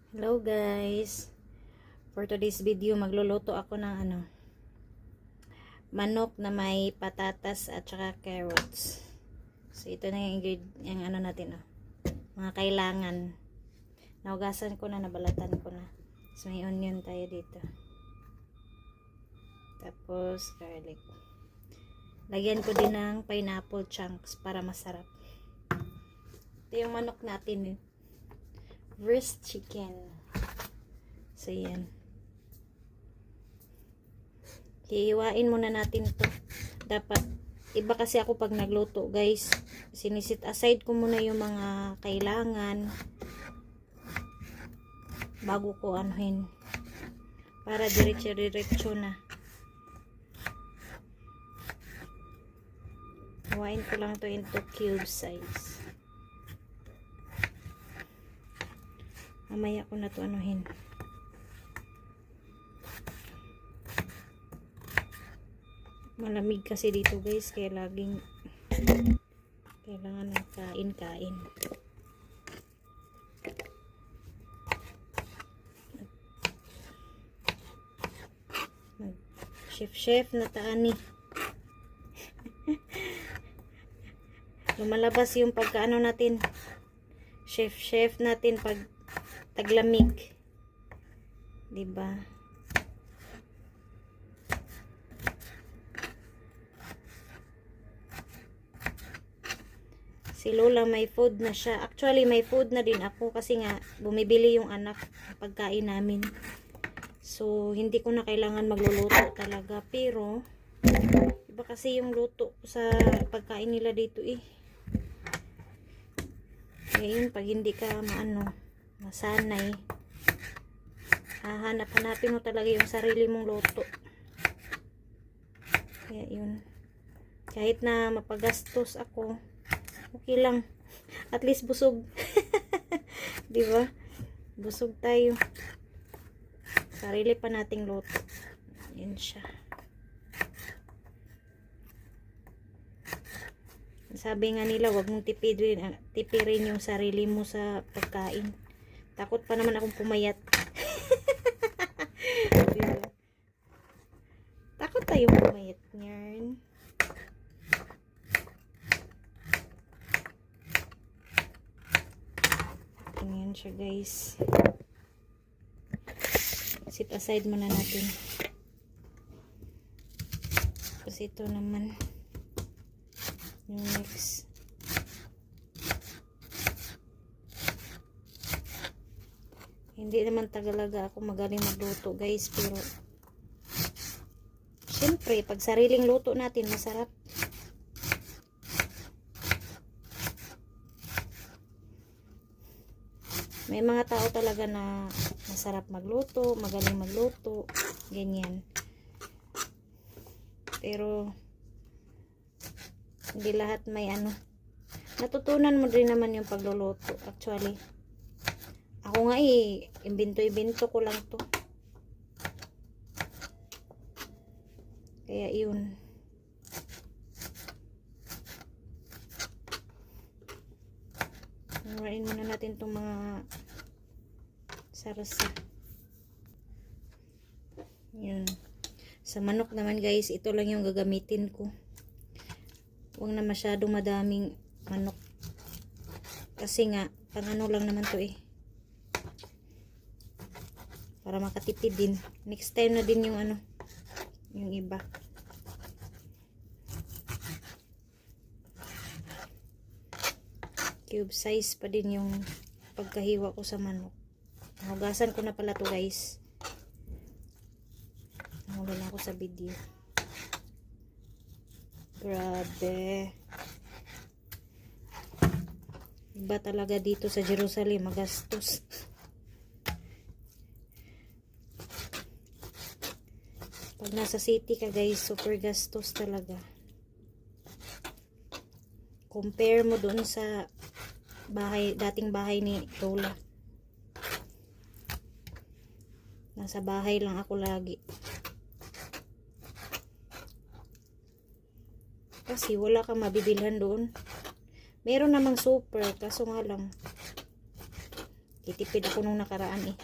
Hello guys, for today's video magluluto ako ng manok na may patatas at saka carrots. So ito na yung natin, mga kailangan. Naugasan ko na, nabalatan ko na. So may onion tayo dito, tapos garlic. Lagyan ko din ng pineapple chunks para masarap. Ito yung manok natin, roast chicken. So yan, hihiwain muna natin to. Dapat iba kasi ako pag nagluto guys, sinisit aside ko muna yung mga kailangan bago ko anuhin, para diretso na. Hiwain ko lang to into cube size. Mamaya ko na to anuhin. Malamig kasi dito guys, kaya laging kailangan ng kain. Chef na taani. Lumalabas yung pagkaano natin, chef natin pag taglamig, diba? Si Lola may food na siya. Actually may food na din ako kasi nga bumibili yung anak pagkain namin. So hindi ko na kailangan magluluto talaga, pero iba kasi yung luto sa pagkain nila dito Ngayon pag hindi ka masanay, hanapin mo talaga yung sarili mong luto. Kaya yun, kahit na mapagastos ako, okay lang, at least busog. Diba? Busog tayo, sarili pa nating luto. Yan siya. Sabi nga nila, wag mong tipirin yung sarili mo sa pagkain. Takot pa naman akong pumayat. Diba? Takot tayong pumayat niyan. Tingnan siya guys. Sit aside muna natin. Kasi ito naman yung next. Hindi naman tagalaga ako magaling magluto guys, pero syempre pag sariling luto natin masarap. May mga tao talaga na masarap magluto, magaling magluto, ganyan. Pero hindi lahat may natutunan mo din naman yung pagluluto. Actually ako nga imbento ko lang to, kaya yun. Murain muna natin itong mga sarasa. Yun. Sa manok naman guys, ito lang yung gagamitin ko. Huwag na masyadong madaming manok, kasi nga pang lang naman to para makatipid din. Next time na din yung yung iba. Cube size pa din yung pagkahiwa ko sa manok. Hugasan ko na pala to guys. Nahuli na ako sa video. Grabe. Iba talaga dito sa Jerusalem, magastos. Pag nasa city ka guys, super gastos talaga. Compare mo doon sa dating bahay ni Lola. Nasa bahay lang ako lagi. Kasi wala kang mabibilhan doon. Meron namang super, kaso nga lang Titipid ako nung nakaraan eh.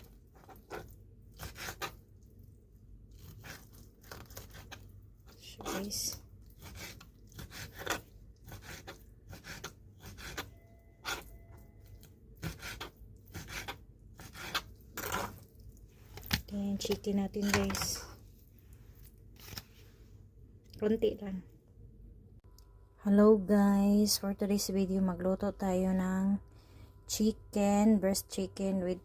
So guys. Ayan, chicken natin guys. Konti lang. Hello guys, for today's video magluto tayo ng chicken, breast chicken with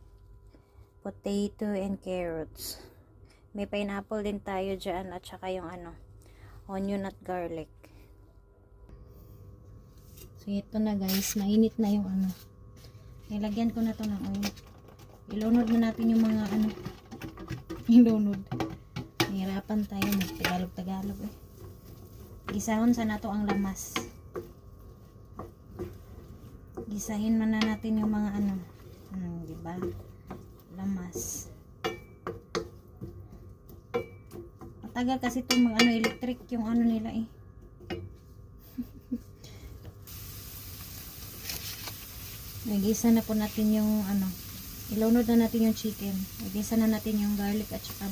potato and carrots. May pineapple din tayo dyan at saka yung onion at garlic. So ito na guys, mainit na yung nilagyan ko na to ng oil. Ilunod na natin yung mga ilunod. Nahirapan tayo mag-Tagalog eh. Gisahon sa nato ang lamas. Gisahin man na natin yung mga diba? Lamas. Matagal kasi itong electric yung nila eh. Nagisa na po natin yung ilunod na natin yung chicken. Nagisa na natin yung garlic at saka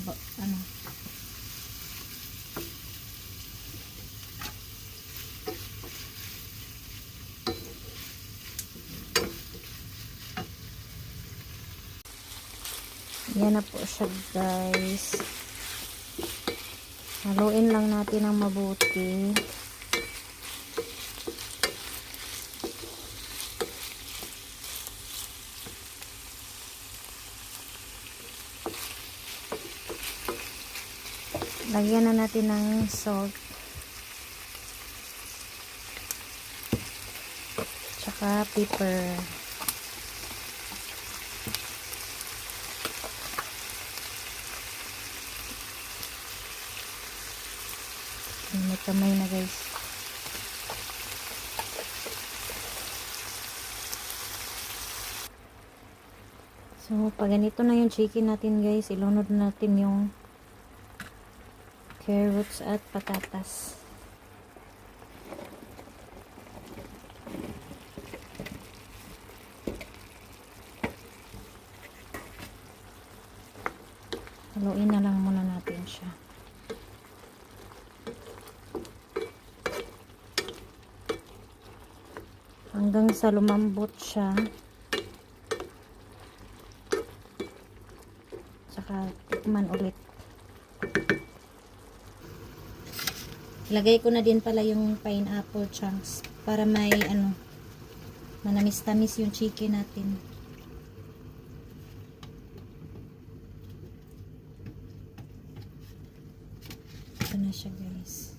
yan na po siya guys. Haluin lang natin ng mabuti. Lagyan na natin ng salt. Tsaka pepper. May kamay na guys. So, pag ganito na yung chicken natin guys, ilunod natin yung carrots at patatas. Haluin na lang muna natin siya. Hanggang sa lumambot siya. Saka tikman ulit. Ilagay ko na din pala yung pineapple chunks para may manamis-tamis yung chicken natin. Ito na siya guys.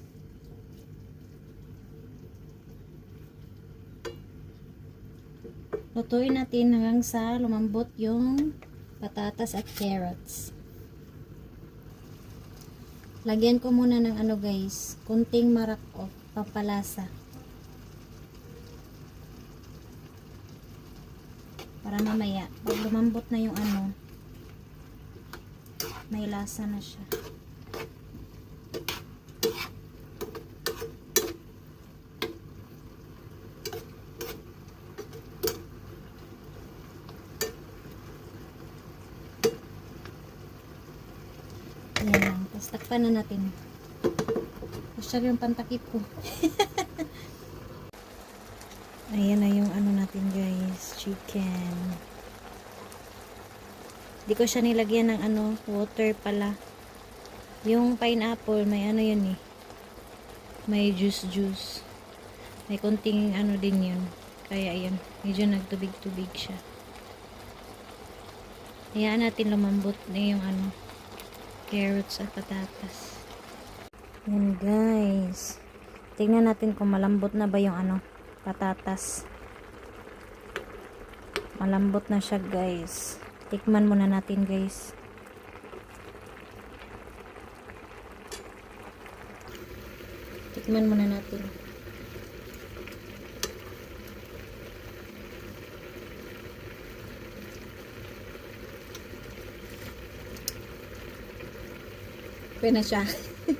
Lutuin natin hanggang sa lumambot yung patatas at carrots. Lagyan ko muna ng guys, kunting marak o pampalasa. Para mamaya, pag lumambot na yung may lasa na siya. Ayan lang. Tapos takpan na natin. Masyal yung pantakip ko. Ayan na yung natin guys. Chicken. Di ko siya nilagyan ng water pala. Yung pineapple, may yun eh. May juice. May konting din yun. Kaya ayan. Medyo nagtubig-tubig siya. Hayaan natin lumambot na yung carrots at patatas. Yan guys. Tingnan natin kung malambot na ba yung patatas. Malambot na siya guys. Tikman muna natin guys. Tikman muna natin. Okay na siya.